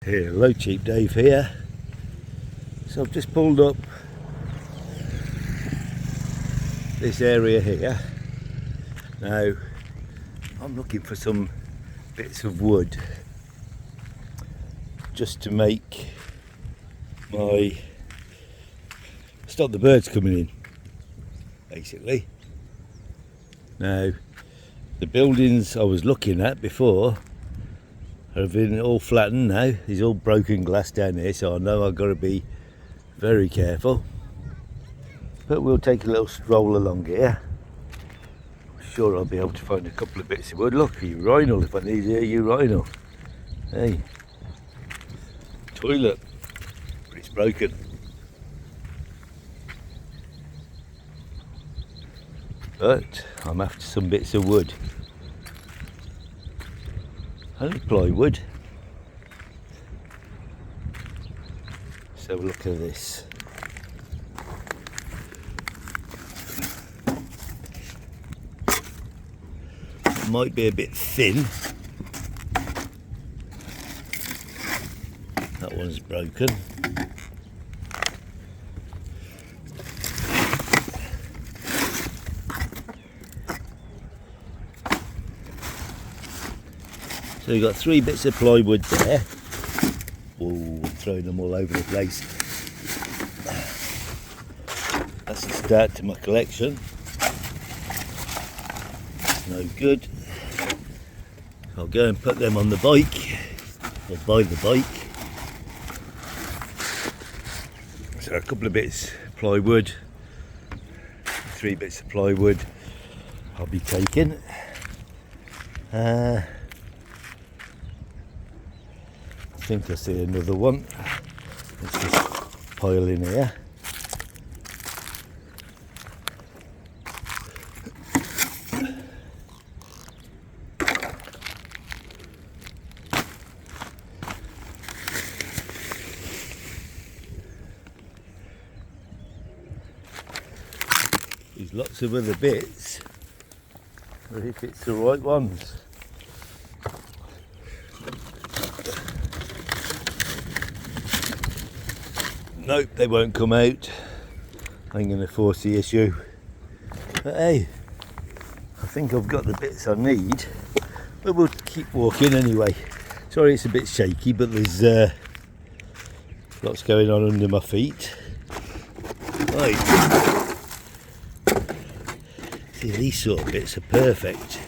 Hello, Cheap Dave here. So I've just pulled up this area here. Now I'm looking for some bits of wood just to make stop the birds coming in, basically. Now the buildings I was looking at before have been all flattened now. There's all broken glass down here, so I know I've got to be very careful. But we'll take a little stroll along here. I'm sure I'll be able to find a couple of bits of wood. Look, a urinal if I need a urinal. Hey, toilet, but it's broken. But I'm after some bits of wood. Only plywood. Let's have a look at this. It might be a bit thin. That one's broken. So you've got 3 bits of plywood there. Oh, I'm throwing them all over the place. That's the start to my collection. No good. I'll go and put them on the bike. Or buy the bike. So a couple of bits of plywood. 3 bits of plywood I'll be taking. I think I see another one. Let's just pile in here. There's lots of other bits, but if it's the right ones. Nope, they won't come out. I'm going to force the issue. But hey, I think I've got the bits I need. But we'll keep walking anyway. Sorry it's a bit shaky, but there's lots going on under my feet. Right. See, these sort of bits are perfect.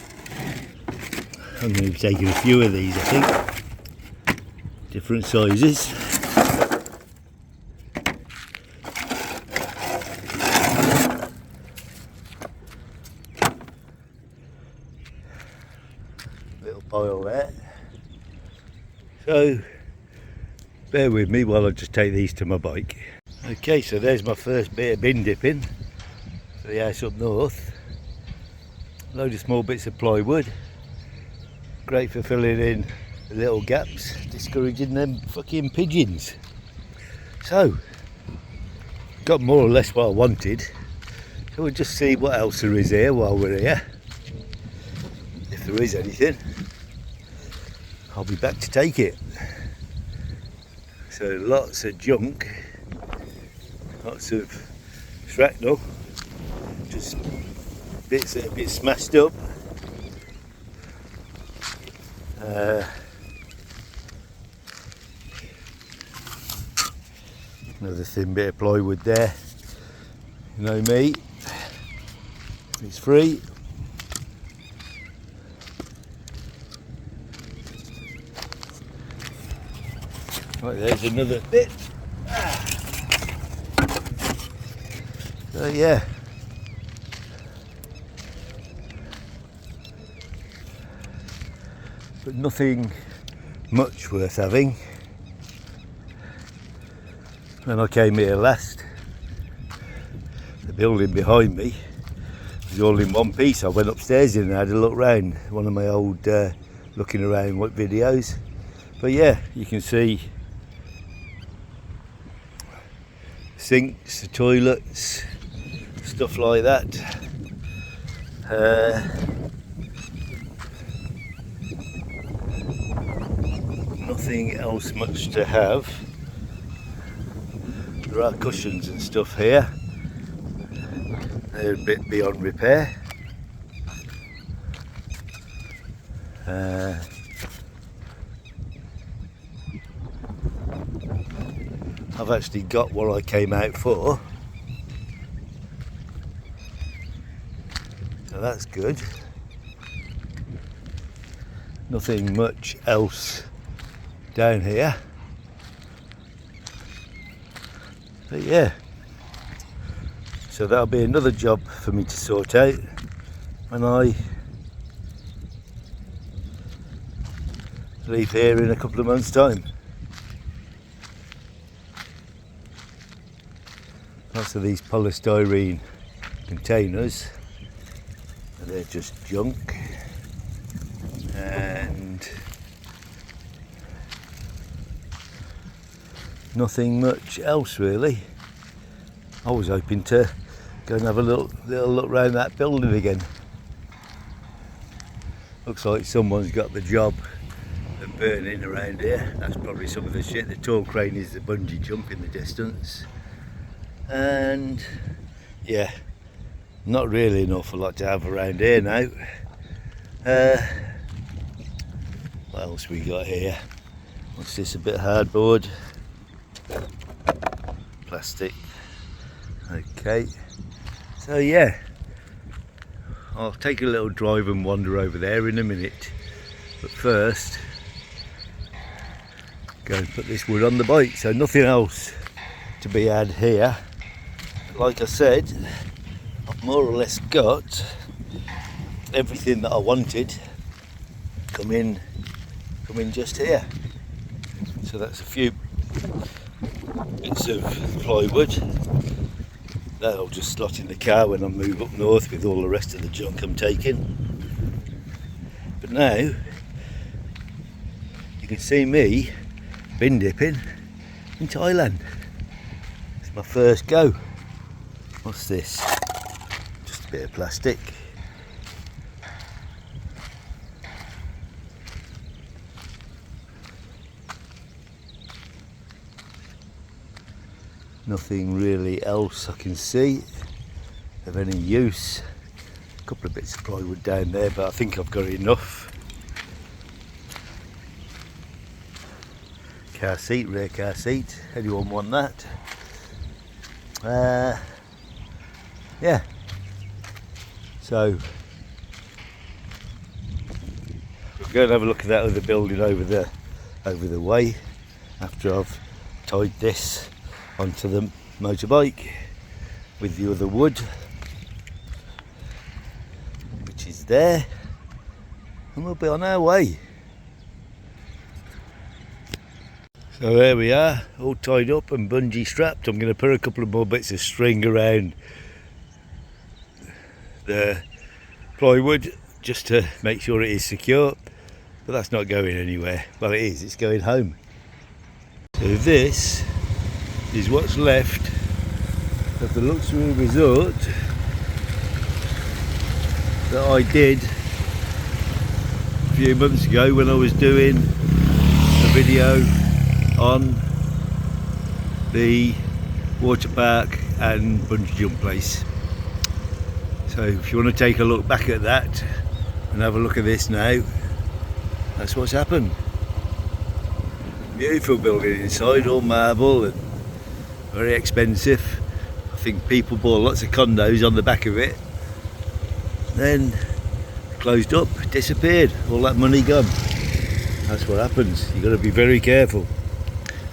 I'm going to be taking a few of these, I think. Different sizes. Little pile there. So bear with me while I just take these to my bike. Okay, so there's my first bit of bin dipping for the house up north. Load of small bits of plywood. Great for filling in the little gaps, discouraging them fucking pigeons. So got more or less what I wanted. So we'll just see what else there is here while we're here. If there is anything, I'll be back to take it. So lots of junk, lots of shrapnel, just bits that have been smashed up. Another thin bit of plywood there. You know me, it's free. Right, there's another bit. So yeah. But nothing much worth having. When I came here last, the building behind me was all in one piece. I went upstairs and had a look round, one of my old looking around what videos. But yeah, you can see sinks, the toilets, stuff like that. nothing else much to have. There are cushions and stuff here. They're a bit beyond repair. I've actually got what I came out for, so that's good. Nothing much else down here, but yeah, so that'll be another job for me to sort out when I leave here in a couple of months' time. Lots of these polystyrene containers, they're just junk, and nothing much else really. I was hoping to go and have a little look around that building again. Looks like someone's got the job of burning around here. That's probably some of the shit. The tall crane is the bungee jump in the distance. And yeah, not really an awful lot to have around here now. What else we got here? What's this? A bit of hardboard, plastic. Okay, so yeah, I'll take a little drive and wander over there in a minute, but first go and put this wood on the bike. So nothing else to be had here. Like I said, I've more or less got everything that I wanted come in just here. So that's a few bits of plywood that'll just slot in the car when I move up north with all the rest of the junk I'm taking. But now you can see me bin dipping in Thailand. It's my first go. What's this? Just a bit of plastic. Nothing really else I can see of any use. A couple of bits of plywood down there, but I think I've got enough. Car seat, rear car seat. Anyone want that? Yeah, so we'll go and have a look at that other building over the way after I've tied this onto the motorbike with the other wood, which is there, and we'll be on our way. So there we are, all tied up and bungee strapped. I'm going to put a couple of more bits of string around the plywood just to make sure it is secure, but that's not going anywhere. Well, it is, it's going home. So this is what's left of the luxury resort that I did a few months ago when I was doing a video on the water park and bungee jump place. So if you want to take a look back at that and have a look at this now, that's what's happened. Beautiful building inside, all marble and very expensive. I think people bought lots of condos on the back of it, then closed up, disappeared, all that money gone. That's what happens, you've got to be very careful.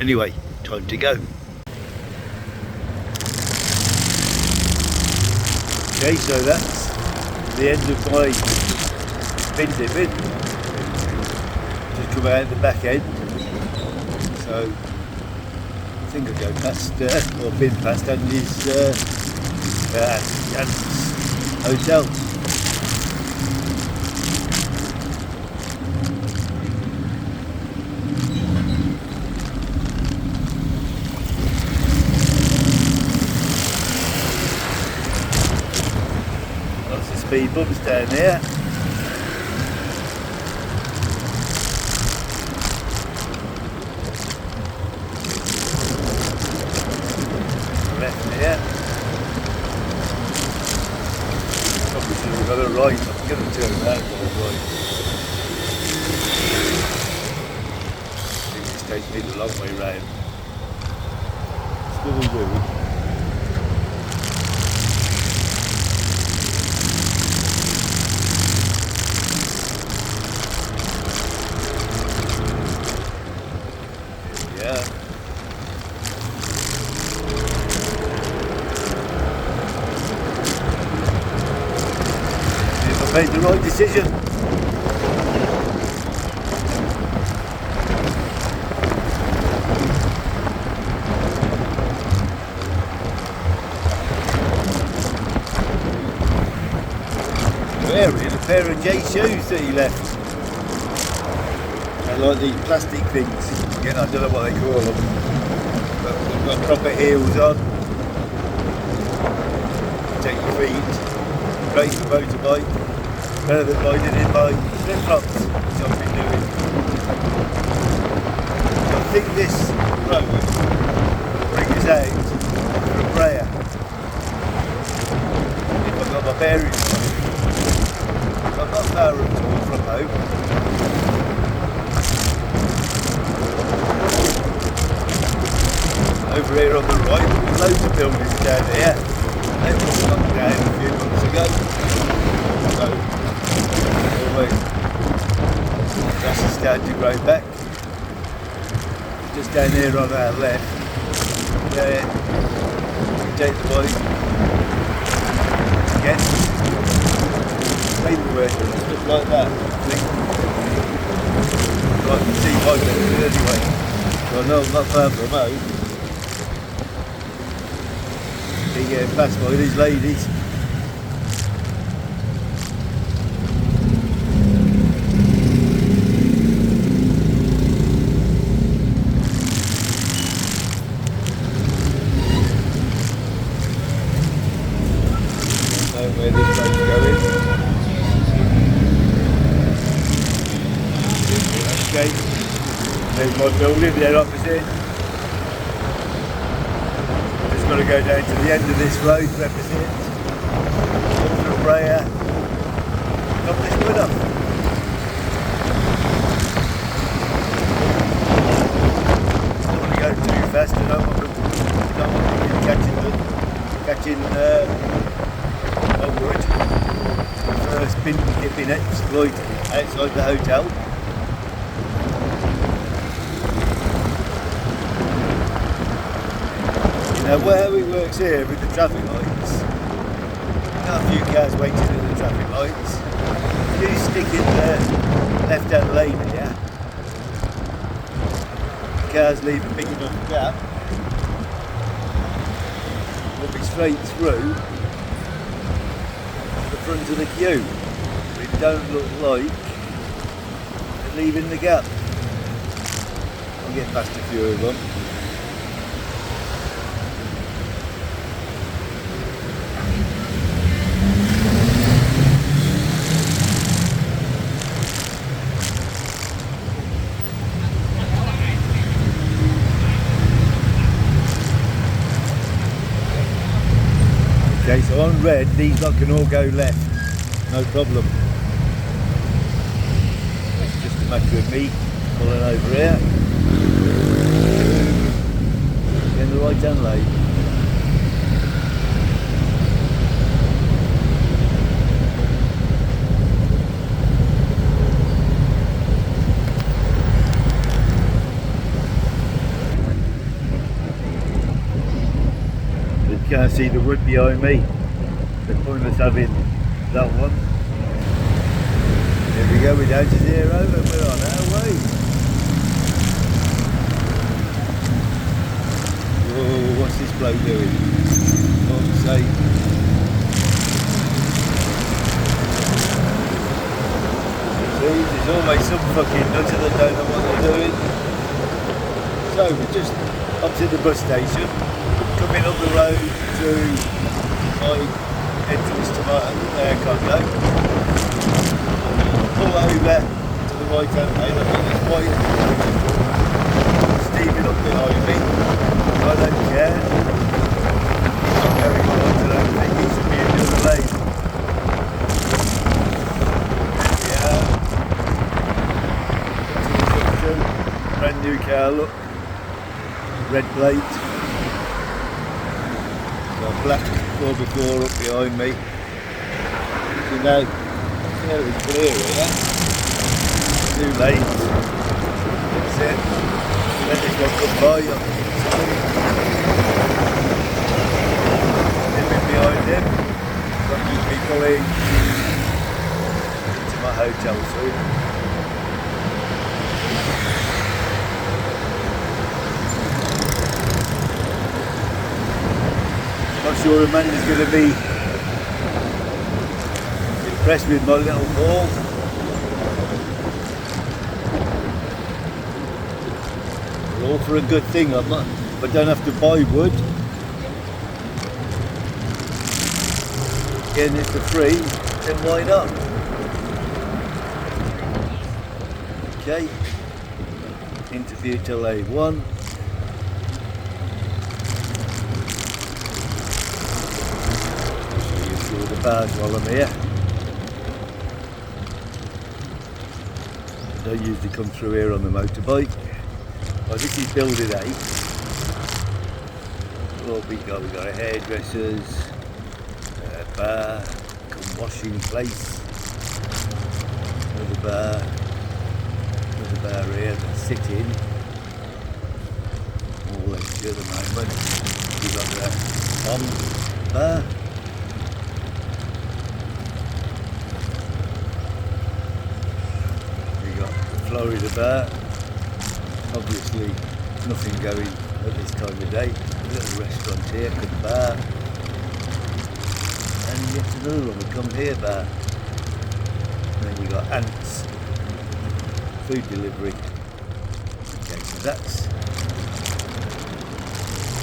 Anyway, time to go. Okay, so that's the end of my bin dipping. Just come out the back end. So I think I'll go past, or been past Andy's hotel. Lots of speed bumps down here. left here. Probably should have got a right. I'm going to turn that one right. I think this takes me the long way round. Still do. Yeah. If I made the right decision. Wearing a pair of J shoes that he left. I like these plastic things. Again, I don't know what they call them. But they've got proper heels on. Protect your feet. Great for motorbike. Better than riding in my flip-flops, which I've been doing. I think this road will bring us out from Brea. If I've got my bearings right. I'm not far at all from home. Over here on the right, there's loads of buildings down here. They were knocked down a few months ago. So, always, grass is starting to grow back. Just down here on our left, there, you take the bike, again, paperwork and stuff like that, I think. I can see my building anyway. So I know I'm not far from home. Keep getting passed by these ladies. I don't know where this road's going. Okay, there's my building there opposite. Just got to go down to the end of this road to represent. Up from Brea. Got this wood up. Don't want to go too fast, I don't want to be catching my wood. The first Bindipping exploit outside the hotel. Now how it works here with the traffic lights, got a few cars waiting at the traffic lights. You stick in the left hand lane here, the cars leave a big enough gap, will be straight through the front of the queue. It don't look like they're leaving the gap. I'll get past a few of them. Okay, so on red, these lot can all go left, no problem. It's just a matter of me pulling over here, in the right hand lane. You can't see the wood behind me. The point of having that one. There we go, we're down to 0 and we're on our way. Whoa, what's this bloke doing? God's sake. See, there's always some fucking nutter that don't know what they're doing. So we're just up to the bus station. Coming up the road to my entrance to my condo. Pull over to the right hand lane. I think it's quite steaming up behind me. I don't care. red plate. Got black 4x4 up behind me. You know, fairly clear here. 2 lanes. That's it. Let this one come by. Living behind him. Got new people in. To my hotel soon. Not sure Amanda's going to be impressed with my little haul. All for a good thing. I don't have to buy wood. Again, it's for free, then why not? Okay, interview till A1. The bars while I'm here. I don't usually come through here on the motorbike. Well, this is building 8. What we got a hairdressers, a bar, a washing place, another bar here to sit in. All empty at the moment. We've got the bar. Florida bar, obviously nothing going at this time of day. A little restaurant here, good bar, and yet another one, the Come Here bar. And then you got Ants, food delivery. Okay, so that's,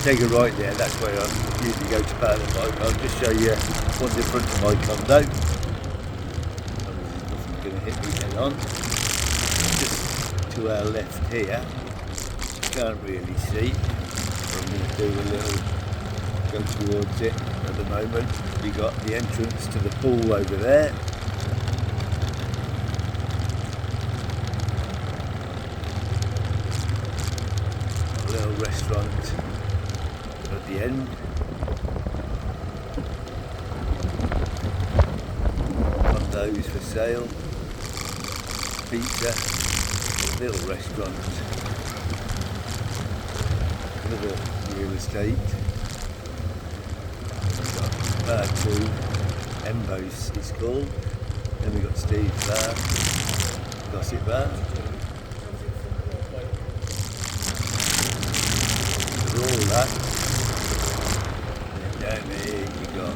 take a right there, that's where I usually go to park the bike. I'll just show you what's in front of my condo. Nothing's going to hit me head on. To our left here, can't really see. I'm going to do a little go towards it at the moment. We got the entrance to the pool over there. A little restaurant at the end. Condos for sale. Pizza. Little restaurant, another real estate. We've got bar 2, Embos it's called. Then we've got Steve's bar, Gossip bar. For all that, and down here you got,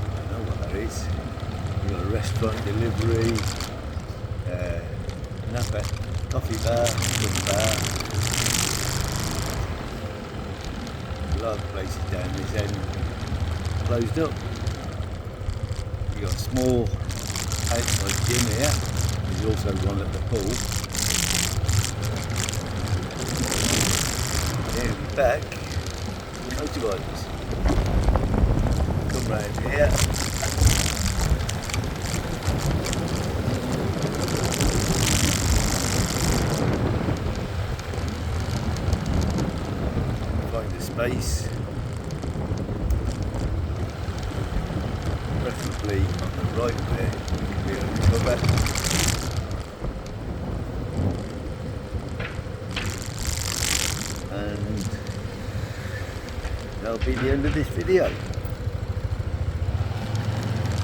I don't know what that is. You've got a restaurant delivery. Napa, coffee bar, good bar. A lot of places down this end closed up. You've got a small outside gym here. There's also one at the pool. Here we're back, motorbikes. Come round here. Space, preferably on the right there, we can be on the cover. And that'll be the end of this video.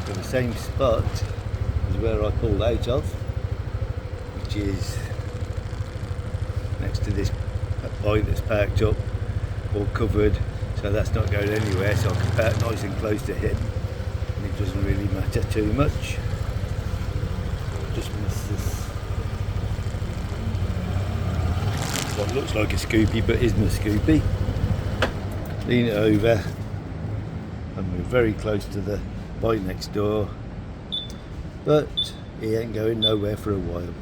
For the same spot as where I pulled out of, which is next to this bike that's parked up. All covered, so that's not going anywhere, so I can park nice and close to him and it doesn't really matter too much. Just miss this, what looks like a Scoopy but isn't a Scoopy. Lean it over and we're very close to the bike next door, but he ain't going nowhere for a while.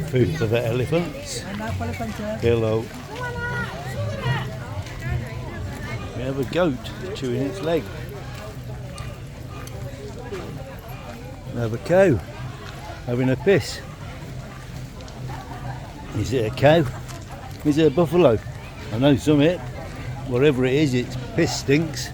Food for the elephants. Hello. We have a goat chewing its leg. Another cow having a piss. Is it a cow? Is it a buffalo? I know some of it. Whatever it is, its piss stinks.